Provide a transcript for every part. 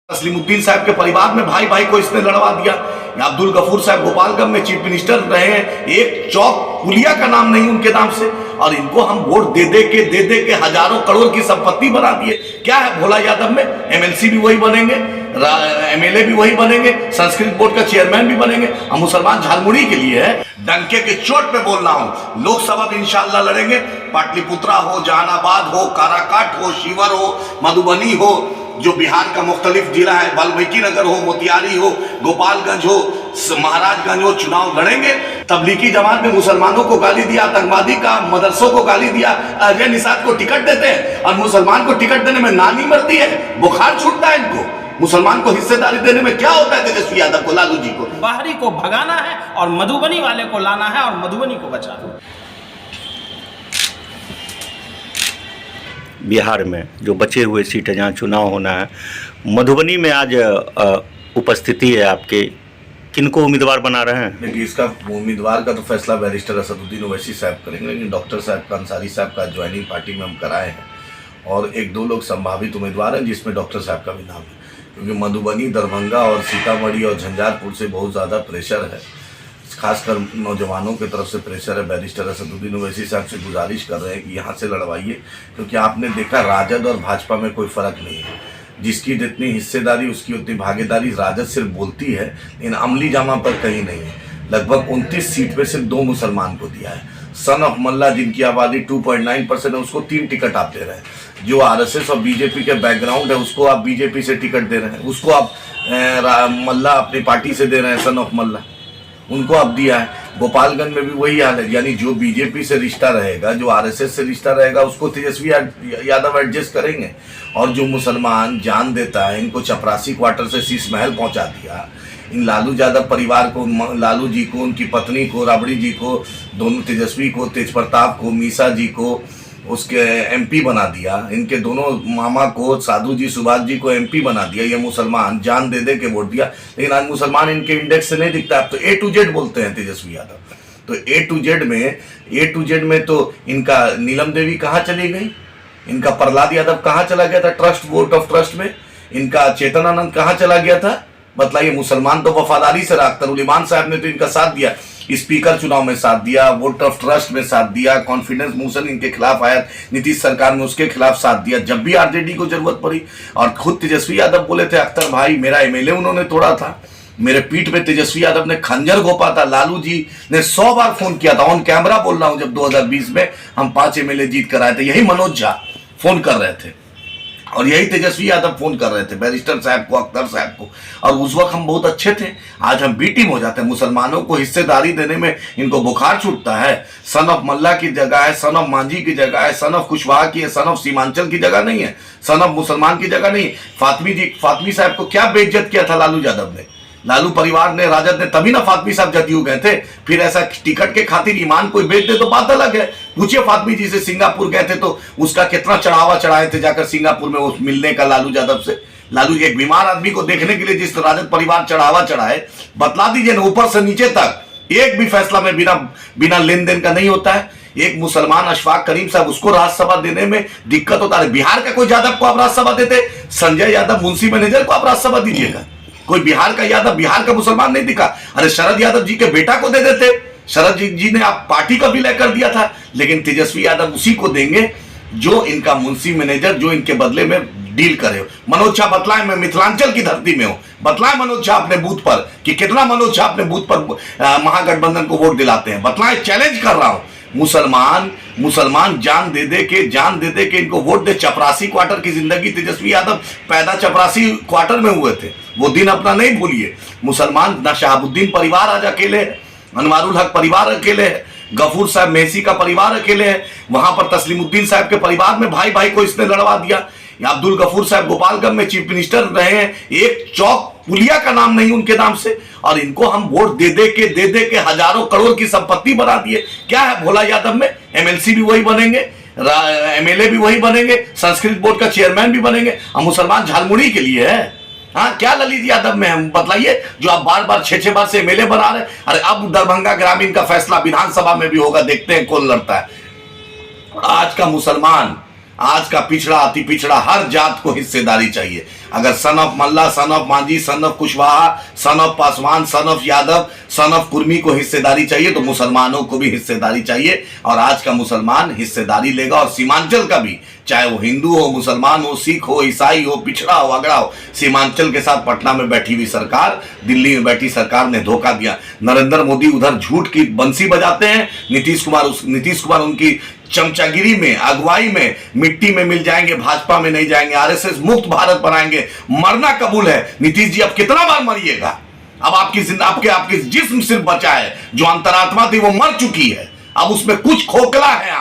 तस्लीमुद्दीन साहब के परिवार में भाई भाई को इसने लड़वा दिया। अब्दुल गफूर साहब गोपालगंज में चीफ मिनिस्टर रहे हैं, एक चौक पुलिया का नाम नहीं उनके नाम से, और इनको हम वोट दे दे के हजारों करोड़ की संपत्ति बना दिए। क्या है भोला यादव में? एमएलसी भी वही बनेंगे, एमएलए भी वही बनेंगे, संस्कृत बोर्ड का चेयरमैन भी बनेंगे। हम मुसलमान झालमुड़ी के लिए है, डंके के चोट पे बोल रहा हूं। लोकसभा में इंशाल्लाह लड़ेंगे, पाटलिपुत्रा हो, जहानाबाद हो, काराकाट हो, शिवर हो, मधुबनी हो, जो बिहार का मुख्तलिफ जिला है, वाल्मीकि नगर हो, मोतिहारी हो, गोपालगंज हो, महाराजगंज हो, चुनाव लड़ेंगे। तबलीगी जमात में मुसलमानों को गाली दिया, आतंकवादी का मदरसों को गाली दिया, अजय निषाद को टिकट देते हैं, और मुसलमान को टिकट देने में नानी मरती है, बुखार छूटता है इनको। मुसलमान को हिस्सेदारी देने में क्या होता है तेजस्वी यादव को, लालू जी को? बाहरी को भगाना है और मधुबनी वाले को लाना है और मधुबनी को बचाना। बिहार में जो बचे हुए सीटें जहाँ चुनाव होना है, मधुबनी में आज उपस्थिति है आपके, किनको उम्मीदवार बना रहे हैं? देखिए, इसका उम्मीदवार का तो फैसला बैरिस्टर असदुद्दीन ओवैसी साहब करेंगे, लेकिन डॉक्टर साहब का, अंसारी साहब का ज्वाइनिंग पार्टी में हम कराए हैं, और एक दो लोग संभावित उम्मीदवार हैं जिसमें डॉक्टर साहब का भी नाम है, क्योंकि मधुबनी, दरभंगा और सीतामढ़ी और झंझारपुर से बहुत ज़्यादा प्रेशर है, खासकर नौजवानों की तरफ से प्रेशर है। बैरिस्टर असदुद्दीन ओवैसी साहब से गुजारिश कर रहे हैं कि यहाँ से लड़वाइए, क्योंकि आपने देखा राजद और भाजपा में कोई फ़र्क नहीं है, जिसकी जितनी हिस्सेदारी उसकी उतनी भागीदारी। राजद सिर्फ बोलती है, लेकिन अमली जामा पर कहीं नहीं है। लगभग 29 सीट पे सिर्फ 2 मुसलमान को दिया है। सन ऑफ मल्ला, जिनकी आबादी 2.9% है, उसको 3 टिकट आप दे रहे हैं। जो आरएसएस और बीजेपी के बैकग्राउंड है, उसको आप बीजेपी से टिकट दे रहे हैं, उसको आप मल्ला अपनी पार्टी से दे रहे हैं, सन ऑफ मल्ला, उनको अब दिया है। गोपालगंज में भी वही हाल है, यानी जो बीजेपी से रिश्ता रहेगा, जो आरएसएस से रिश्ता रहेगा, उसको तेजस्वी यादव एडजस्ट करेंगे। और जो मुसलमान जान देता है, इनको चपरासी क्वार्टर से शीश महल पहुंचा दिया, इन लालू यादव परिवार को, लालू जी को, उनकी पत्नी को, राबड़ी जी को, दोनों तेजस्वी को, तेज प्रताप को, मीसा जी को उसके एमपी बना दिया, इनके दोनों मामा को, साधु जी, सुभाष जी को एमपी बना दिया। ये मुसलमान जान दे के वोट दिया, लेकिन आज मुसलमान इनके इंडेक्स से नहीं दिखता। अब तो A to Z बोलते हैं तेजस्वी यादव। तो A to Z में तो इनका नीलम देवी कहाँ चली गई, इनका प्रहलाद यादव कहाँ चला गया था ट्रस्ट, वोट ऑफ ट्रस्ट में, इनका चेतन आनंद कहाँ चला गया था? बतलाइए। मुसलमान तो वफादारी से रखता, उलिमान साहब ने तो इनका साथ दिया, स्पीकर चुनाव में साथ दिया, वोट ऑफ ट्रस्ट में साथ दिया, कॉन्फिडेंस मोशन इनके खिलाफ आया, नीतीश सरकार ने उसके खिलाफ साथ दिया जब भी आरजेडी को जरूरत पड़ी। और खुद तेजस्वी यादव बोले थे, अख्तर भाई मेरा एमएलए उन्होंने तोड़ा था, मेरे पीठ पे तेजस्वी यादव ने खंजर घोपा था। लालू जी ने 100 बार फोन किया था, ऑन कैमरा बोल रहा हूं, जब 2020 में हम 5 एमएलए जीत कर आए थे, यही मनोज झा फोन कर रहे थे और यही तेजस्वी यादव फोन कर रहे थे बैरिस्टर साहब को, अख्तर साहब को। और उस वक्त हम बहुत अच्छे थे, आज हम बी टीम हो जाते हैं। मुसलमानों को हिस्सेदारी देने में इनको बुखार छूटता है। सन ऑफ मल्ला की जगह है, सन ऑफ मांझी की जगह है, सन ऑफ कुशवाहा की है, सन ऑफ सीमांचल की जगह नहीं है, सन ऑफ मुसलमान की जगह नहीं। फातमी साहब को क्या बेइज्जत किया था लालू यादव ने, लालू परिवार ने, राजद ने, तभी ना फातमी साहब जदयू गए थे। फिर ऐसा टिकट के खातिर ईमान कोई बेच दे तो बात अलग है। पूछिए फातमी जी से, सिंगापुर गए थे तो उसका कितना चढ़ावा चढ़ाए थे जाकर सिंगापुर में, वो मिलने का लालू यादव से। लालू एक बीमार आदमी को देखने के लिए जिस राजद परिवार चढ़ावा चढ़ाए, बतला दीजिए ना, ऊपर से नीचे तक एक भी फैसला में बिना लेन देन का नहीं होता है। एक मुसलमान अशफाक करीम साहब, उसको राज्यसभा देने में दिक्कत होता है। बिहार का कोई यादव को आप राज्यसभा देते? संजय यादव मुंशी मैनेजर को आप राज्यसभा दीजिएगा, कोई बिहार का यादव, बिहार का मुसलमान नहीं दिखा। अरे शरद यादव जी के बेटा को दे देते, शरद जी ने आप पार्टी का विलय कर दिया था, लेकिन तेजस्वी यादव उसी को देंगे जो इनका मुंशी मैनेजर, जो इनके बदले में डील करे। मनोज झा बतलाए, मैं मिथिलांचल की धरती में हूं, बतलाए मनोज झा अपने बूथ पर कि कितना मनोज झा अपने बूथ पर महागठबंधन को वोट दिलाते हैं, बतलाए, चैलेंज कर रहा हूं। मुसलमान जान दे के इनको वोट दे। चपरासी क्वार्टर की जिंदगी, तेजस्वी यादव पैदा चपरासी क्वार्टर में हुए थे, वो दिन अपना नहीं भूलिए। मुसलमान ना शहाबुद्दीन परिवार आज अकेले है, अनवारुल हक परिवार अकेले है, गफूर साहब मेहसी का परिवार अकेले है, वहां पर तस्लीमुद्दीन साहब के परिवार में भाई भाई को इसने लड़वा दिया। अब्दुल गफूर साहब गोपालगंज में चीफ मिनिस्टर रहे हैं, एक चौक पुलिया का नाम नहीं उनके नाम से, और इनको हम वोट दे दे के हजारों करोड़ की संपत्ति बना दिए। क्या है भोला यादव में? एमएलसी भी वही बनेंगे, एमएलए भी वही बनेंगे, संस्कृत बोर्ड का चेयरमैन भी बनेंगे। हम मुसलमान झालमुड़ी के लिए है। हाँ, क्या ललित यादव में हम बतलाइए, जो आप बार बार 6 बार से एमएलए बना रहे। अरे अब दरभंगा ग्रामीण का फैसला विधानसभा में भी होगा, देखते हैं कौन लड़ता है। आज का मुसलमान आज का पिछड़ा अति पिछड़ा हर जात को हिस्सेदारी चाहिए। अगर son of Malla, son of Manjhi, son of Kushwaha, son of Paswan, son of Yadav, son of Kurmi को हिस्सेदारी चाहिए तो मुसलमानों को भी हिस्सेदारी चाहिए। और आज का मुसलमान हिस्सेदारी लेगा, और सीमांचल का भी, चाहे वो हिंदू हो, मुसलमान हो, सिख हो, ईसाई हो, पिछड़ा हो, अगड़ा हो, सीमांचल के साथ पटना में बैठी हुई सरकार, दिल्ली में बैठी सरकार ने धोखा दिया। नरेंद्र मोदी उधर झूठ की बंसी बजाते हैं, नीतीश कुमार उनकी चमचागिरी में, अगुवाई में मिट्टी में मिल जाएंगे, भाजपा में नहीं जाएंगे, आरएसएस मुक्त भारत बनाएंगे। मरना कबूल है नीतीश जी, अब कितना बार मरिएगा? अब आपकी जिस्म सिर्फ बचा है, जो अंतरात्मा थी वो मर चुकी है। अब उसमें कुछ खोखला है,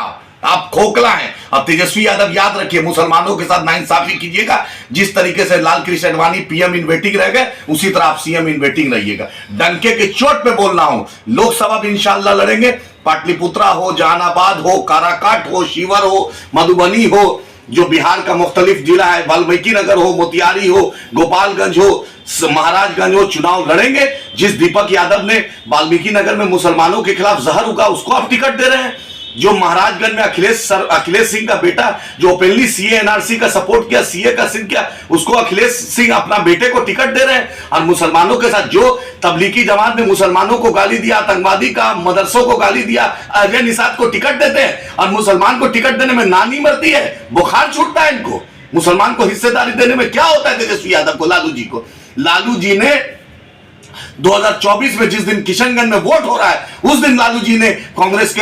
आप खोखला हैं। अब तेजस्वी यादव याद रखिए, मुसलमानों के साथ नाइंसाफी कीजिएगा। जिस तरीके से Lal Krishna Advani PM in waiting रह गए, उसी तरह आप सीएम इन वेटिंग रहिएगा। डंके के चोट पे बोल रहा हूं, लोकसभा भी इंशाल्लाह लड़ेंगे। पाटलिपुत्रा हो, जहानाबाद हो, काराकाट हो, शिवर हो, मधुबनी हो, जो बिहार का मुख्तलिफ जिला है, वाल्मीकि नगर हो, मोतिहारी हो, गोपालगंज हो, महाराजगंज हो, चुनाव लड़ेंगे। जिस दीपक यादव ने वाल्मीकि नगर में मुसलमानों के खिलाफ जहर उगा, उसको आप टिकट दे रहे हैं। जो महाराजगंज में अखिलेश सिंह का बेटा जो ओपनली सीए एनआरसी का सपोर्ट किया, सीए का सिंह किया, उसको अखिलेश सिंह अपना बेटे को टिकट दे रहे हैं। और मुसलमानों के साथ जो तबलीगी जमात में मुसलमानों को गाली दिया, आतंकवादी का मदरसों को गाली दिया, अजय निषाद को टिकट देते हैं। और मुसलमान को टिकट देने में नानी मरती है, बुखार छूटता है इनको। मुसलमान को हिस्सेदारी देने में क्या होता है तेजस्वी यादव को, लालू जी ने 2024 में जिस दिन किशनगंज में वोट हो रहा है, उस दिन लालू जी ने कांग्रेस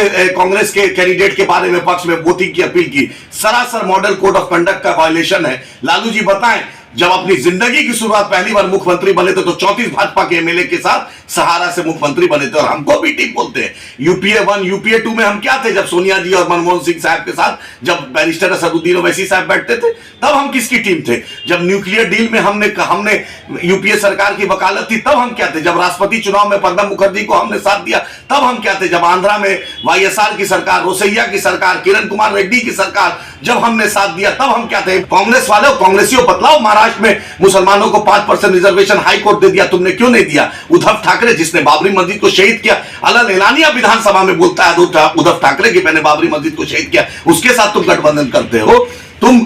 के कैंडिडेट के बारे में पक्ष में वोटिंग की अपील की। सरासर मॉडल कोड ऑफ कंडक्ट का वायलेशन है। लालू जी बताएं, जब अपनी जिंदगी की शुरुआत पहली बार मुख्यमंत्री बने थे तो 34 भाजपा के एमएलए के साथ सहारा से मुख्यमंत्री बने थे। और हमको भी टीम बोलते हैं। यूपीए 1 यूपीए 2 में हम क्या थे? जब सोनिया जी और मनमोहन सिंह साहब के साथ, जब बैरिस्टर असदुद्दीन ओवैसी साहब बैठते थे, तब हम किसकी टीम थे? जब न्यूक्लियर डील में हमने यूपीए सरकार की वकालत थी, तब हम क्या थे? जब राष्ट्रपति चुनाव में प्रणब मुखर्जी को हमने साथ दिया, तब हम क्या थे? जब आंध्रा में वाईएसआर की सरकार, रोसैया की सरकार, किरण कुमार रेड्डी की सरकार जब हमने साथ दिया, तब हम क्या थे? कांग्रेस वाले, कांग्रेसियों बतलाओ, महाराष्ट्र में मुसलमानों को 5% रिजर्वेशन हाई कोर्ट दे दिया, तुमने क्यों नहीं दिया? उद्धव ठाकरे जिसने बाबरी मस्जिद को शहीद किया, अलग एलानिया विधानसभा में बोलता है उद्धव ठाकरे की मैंने बाबरी मस्जिद को शहीद किया, उसके साथ तुम गठबंधन करते हो। तुम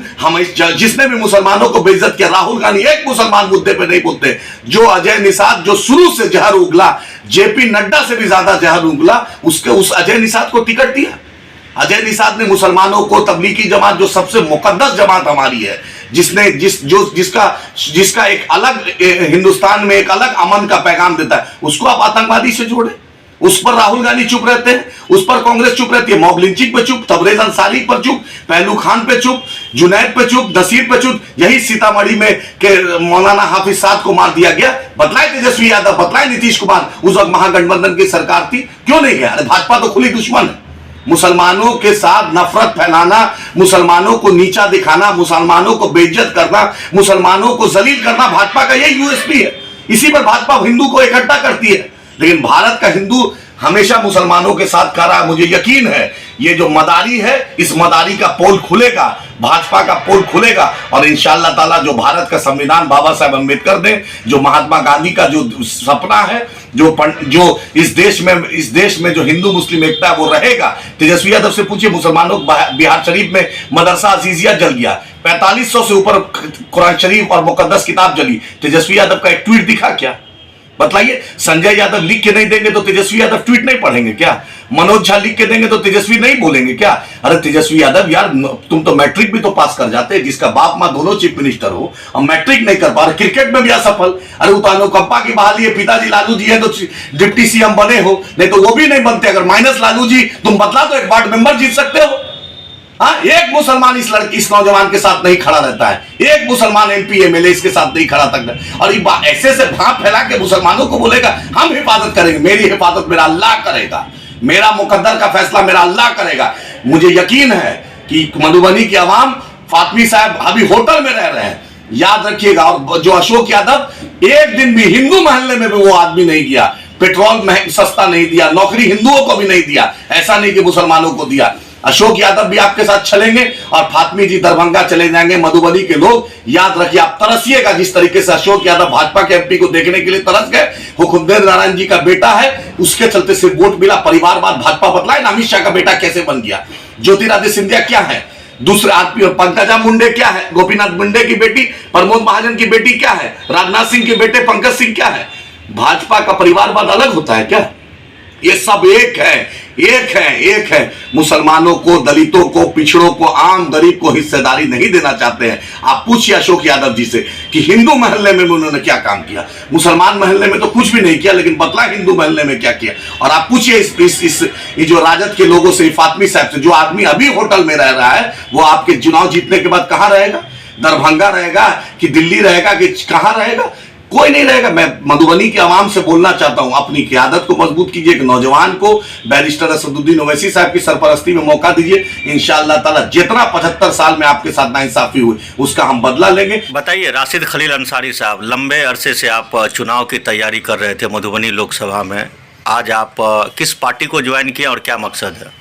जिसने भी मुसलमानों को बेइज्जत किया, राहुल गांधी एक मुसलमान मुद्दे पे नहीं बोलते। जो अजय निषाद जो शुरू से जहर उगला, जेपी नड्डा से भी ज्यादा जहर उगला, उस अजय निषाद को टिकट दिया। अजय निषाद ने मुसलमानों को, तबलीगी जमात जो सबसे मुकद्दस जमात हमारी है, जिसका एक अलग हिंदुस्तान में एक अलग अमन का पैगाम देता है, उसको आप आतंकवादी से जोड़े। उस पर राहुल गांधी चुप रहते हैं, उस पर कांग्रेस चुप रहती है। मॉब लिंचिंग पे चुप, तबरेज अंसारी पर चुप, पहलू खान पे चुप, जुनैद पे चुप, नसीर पे चुप। यही सीतामढ़ी में के मौलाना हाफिज साद को मार दिया गया। बतलाए तेजस्वी यादव, बतलाए नीतीश कुमार, उस वक्त महागठबंधन की सरकार थी, क्यों नहीं गया? अरे भाजपा तो खुली दुश्मन है। मुसलमानों के साथ नफरत फैलाना, मुसलमानों को नीचा दिखाना, मुसलमानों को बेइज्जत करना, मुसलमानों को जलील करना भाजपा का यही यूएसपी है। इसी पर भाजपा हिंदू को इकट्ठा करती है। लेकिन भारत का हिंदू हमेशा मुसलमानों के साथ खड़ा है। मुझे यकीन है ये जो मदारी है, इस मदारी का पोल खुलेगा, भाजपा का पोल खुलेगा। और इंशाअल्लाह ताला जो भारत का संविधान बाबा साहब अम्बेडकर ने, जो महात्मा गांधी का जो सपना है, जो इस देश में जो हिंदू मुस्लिम एकता है वो रहेगा। तेजस्वी यादव से पूछिए, मुसलमानों बिहार शरीफ में मदरसा अजीजिया जल गया, 4500 से ऊपर कुरान शरीफ और मुकद्दस किताब जली। तेजस्वी यादव का एक ट्वीट दिखा क्या? बतलाइए। संजय यादव लिख के नहीं देंगे तो तेजस्वी यादव ट्वीट नहीं पढ़ेंगे क्या? मनोज झा लिख के देंगे तो तेजस्वी नहीं बोलेंगे क्या? अरे तेजस्वी यादव यार, तुम तो मैट्रिक भी तो पास कर जाते हैं, जिसका बाप मां दोनों चीफ मिनिस्टर हो, और मैट्रिक नहीं कर पा रहे, क्रिकेट में भी असफल। अरे अनुकंपा की बहाली है, पिताजी लालू जी है तो डिप्टी सीएम बने हो, नहीं तो वो भी नहीं बनते। अगर माइनस लालू जी तुम बतला तो एक वार्ड मेंबर जीत सकते हो। हाँ, एक मुसलमान इस नौजवान के साथ नहीं खड़ा रहता है, एक मुसलमान एमपी एमएलए इसके साथ नहीं खड़ा तक। और ऐसे से भाप फैला के मुसलमानों को बोलेगा हम हिफाजत करेंगे। मेरी हिफाजत मेरा अल्लाह करेगा, मेरा मुकद्दर का फैसला मेरा अल्लाह करेगा। मुझे यकीन है कि मधुबनी की आवाम, फातमी साहब अभी होटल में रह रहे हैं, याद रखिएगा। और जो अशोक यादव एक दिन भी हिंदू मोहल्ले में भी वो आदमी नहीं गया, पेट्रोल सस्ता नहीं दिया, नौकरी हिंदुओं को भी नहीं दिया, ऐसा नहीं कि मुसलमानों को दिया। अशोक यादव भी आपके साथ चलेंगे और फातमी जी दरभंगा चले जाएंगे। मधुबनी के लोग याद रखिए, आप तरसिएगा जिस तरीके से अशोक यादव भाजपा के एमपी को देखने के लिए तरस गए। हुकुमदेव नारायण जी का बेटा है, उसके चलते से वोट मिला, परिवारवाद भाजपा बतलाए ना। अमित शाह का बेटा कैसे बन गया? ज्योतिरादित्य सिंधिया क्या है? दूसरे आदमी पंकजा मुंडे क्या है, गोपीनाथ मुंडे की बेटी, प्रमोद महाजन की बेटी क्या है, राजनाथ सिंह के बेटे पंकज सिंह क्या है। भाजपा का परिवारवाद अलग होता है क्या? ये सब एक है, एक है, एक है। मुसलमानों को, दलितों को, पिछड़ों को, आम गरीब को हिस्सेदारी नहीं देना चाहते हैं। आप पूछिए अशोक यादव जी से कि हिंदू मोहल्ले में उन्होंने क्या काम किया। मुसलमान मोहल्ले में तो कुछ भी नहीं किया, लेकिन बतला हिंदू मोहल्ले में क्या किया। और आप पूछिए इस जो राजद के लोगों से, फातमी साहब से, जो आदमी अभी होटल में रह रहा है, वो आपके चुनाव जीतने के बाद कहां रहेगा? दरभंगा रहेगा कि दिल्ली रहेगा कि कहां रहेगा? कोई नहीं रहेगा। मैं मधुबनी के आवाम से बोलना चाहता हूं, अपनी क़यादत को मजबूत कीजिए। एक नौजवान को बैरिस्टर असदुद्दीन ओवैसी साहब की सरपरस्ती में मौका दीजिए। इंशाअल्लाह ताला जितना 75 साल में आपके साथ नाइंसाफी हुई उसका हम बदला लेंगे। बताइए राशिद खलील अंसारी साहब, लंबे अरसे से आप चुनाव की तैयारी कर रहे थे मधुबनी लोकसभा में, आज आप किस पार्टी को ज्वाइन किया और क्या मकसद है?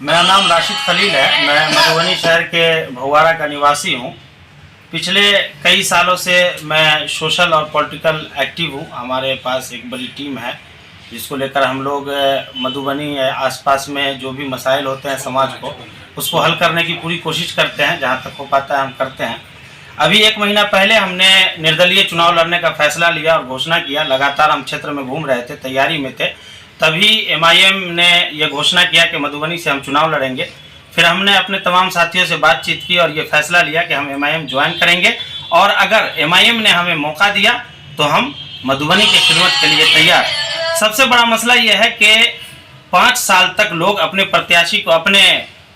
मेरा नाम राशिद खलील है। मैं मधुबनी शहर के भगवाड़ा का निवासी हूँ। पिछले कई सालों से मैं सोशल और पॉलिटिकल एक्टिव हूँ। हमारे पास एक बड़ी टीम है जिसको लेकर हम लोग मधुबनी आसपास में जो भी मसाइल होते हैं समाज को, उसको हल करने की पूरी कोशिश करते हैं। जहाँ तक हो पाता है हम करते हैं। अभी 1 महीना पहले हमने निर्दलीय चुनाव लड़ने का फैसला लिया और घोषणा किया। लगातार हम क्षेत्र में घूम रहे थे, तैयारी में थे, तभी MIM ने यह घोषणा किया कि मधुबनी से हम चुनाव लड़ेंगे। फिर हमने अपने तमाम साथियों से बातचीत की और ये फैसला लिया कि हम MIM ज्वाइन करेंगे, और अगर MIM ने हमें मौका दिया तो हम मधुबनी की खिदमत के लिए तैयार। सबसे बड़ा मसला ये है कि 5 साल तक लोग अपने प्रत्याशी को, अपने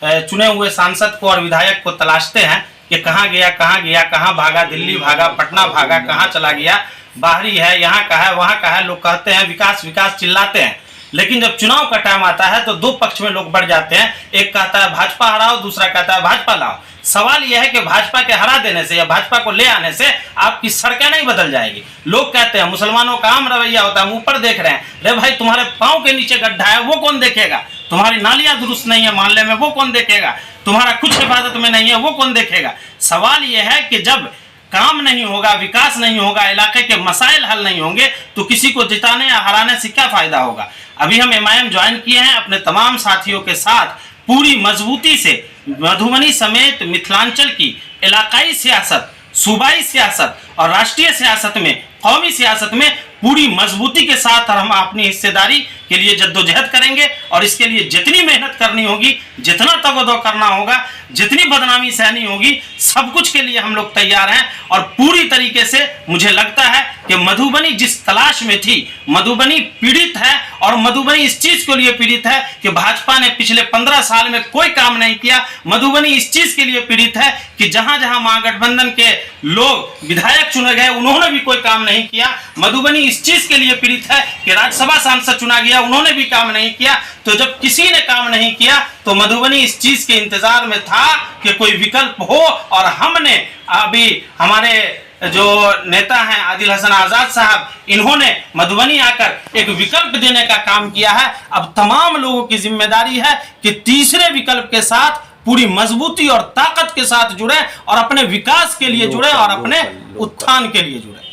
चुने हुए सांसद को और विधायक को तलाशते हैं कि कहाँ गया, कहाँ भागा, दिल्ली भागा, पटना भागा, कहाँ चला गया, बाहरी है, यहाँ का है, वहाँ का है। लोग कहते हैं विकास विकास चिल्लाते हैं, लेकिन जब चुनाव का टाइम आता है तो दो पक्ष में लोग बढ़ जाते हैं। एक कहता है भाजपा हराओ, दूसरा कहता है भाजपा लाओ। सवाल यह है कि भाजपा के हरा देने से या भाजपा को ले आने से आपकी सड़कें नहीं बदल जाएगी। लोग कहते हैं, मुसलमानों का आम रवैया होता है, हम ऊपर देख रहे हैं, रे भाई तुम्हारे पाँव के नीचे गड्ढा है वो कौन देखेगा? तुम्हारी नालियां दुरुस्त नहीं है मोहल्ले में वो कौन देखेगा? तुम्हारा कुछ हिफाजत में नहीं है वो कौन देखेगा? सवाल यह है कि जब काम नहीं होगा, विकास नहीं होगा, इलाके के मसाइल हल नहीं होंगे तो किसी को जिताने या हराने से क्या फायदा होगा। अभी हम MIM ज्वाइन किए हैं अपने तमाम साथियों के साथ, पूरी मजबूती से मधुबनी समेत मिथिलांचल की इलाकाई सियासत, सूबाई सियासत और राष्ट्रीय सियासत में, कौमी सियासत में पूरी मजबूती के साथ हम अपनी हिस्सेदारी के लिए जद्दोजहद करेंगे। और इसके लिए जितनी मेहनत करनी होगी, जितना तगदो करना होगा, जितनी बदनामी सहनी होगी, सब कुछ के लिए हम लोग तैयार हैं। और पूरी तरीके से मुझे लगता है कि मधुबनी जिस तलाश में थी, मधुबनी पीड़ित है, और मधुबनी इस चीज के लिए पीड़ित है कि भाजपा ने पिछले 15 साल में कोई काम नहीं किया। मधुबनी इस चीज के लिए पीड़ित है कि जहां जहां महागठबंधन के लोग विधायक चुने गए उन्होंने भी कोई काम नहीं किया। मधुबनी इस चीज के लिए पीड़ित है कि राज्यसभा सांसद चुना गया, उन्होंने भी काम नहीं किया। तो जब किसी ने काम नहीं किया तो मधुबनी इस चीज के इंतजार में था कि कोई विकल्प हो, और हमने अभी हमारे जो नेता हैं आदिल हसन आजाद साहब, इन्होंने मधुबनी आकर एक विकल्प देने का काम किया है। अब तमाम लोगों की जिम्मेदारी है कि तीसरे विकल्प के साथ पूरी मजबूती और ताकत के साथ जुड़े और अपने विकास के लिए जुड़े और अपने उत्थान के लिए जुड़े।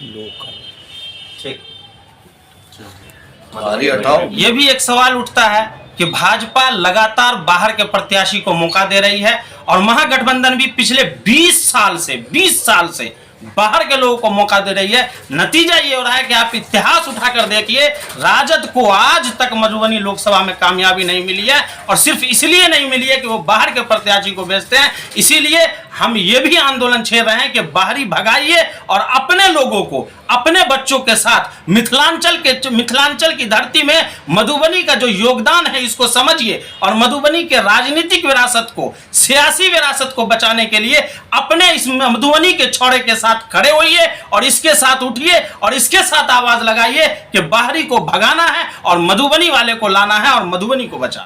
ये भी एक सवाल उठता है कि भाजपा लगातार बाहर के प्रत्याशी को मौका दे रही है और महागठबंधन भी पिछले 20 साल से बाहर के लोगों को मौका दे रही है। नतीजा ये हो रहा है कि आप इतिहास उठाकर देखिए, राजद को आज तक मधुबनी लोकसभा में कामयाबी नहीं मिली है, और सिर्फ इसलिए नहीं मिली है कि वो बाहर के प्रत्याशी को भेजते हैं। इसीलिए हम ये भी आंदोलन छेड़ रहे हैं कि बाहरी भगाइए और अपने लोगों को, अपने बच्चों के साथ मिथिलांचल की धरती में मधुबनी का जो योगदान है इसको समझिए, और मधुबनी के राजनीतिक विरासत को, सियासी विरासत को बचाने के लिए अपने इस मधुबनी के छोरे के साथ खड़े होइए और इसके साथ उठिए और इसके साथ आवाज लगाइए कि बाहरी को भगाना है और मधुबनी वाले को लाना है और मधुबनी को बचाना।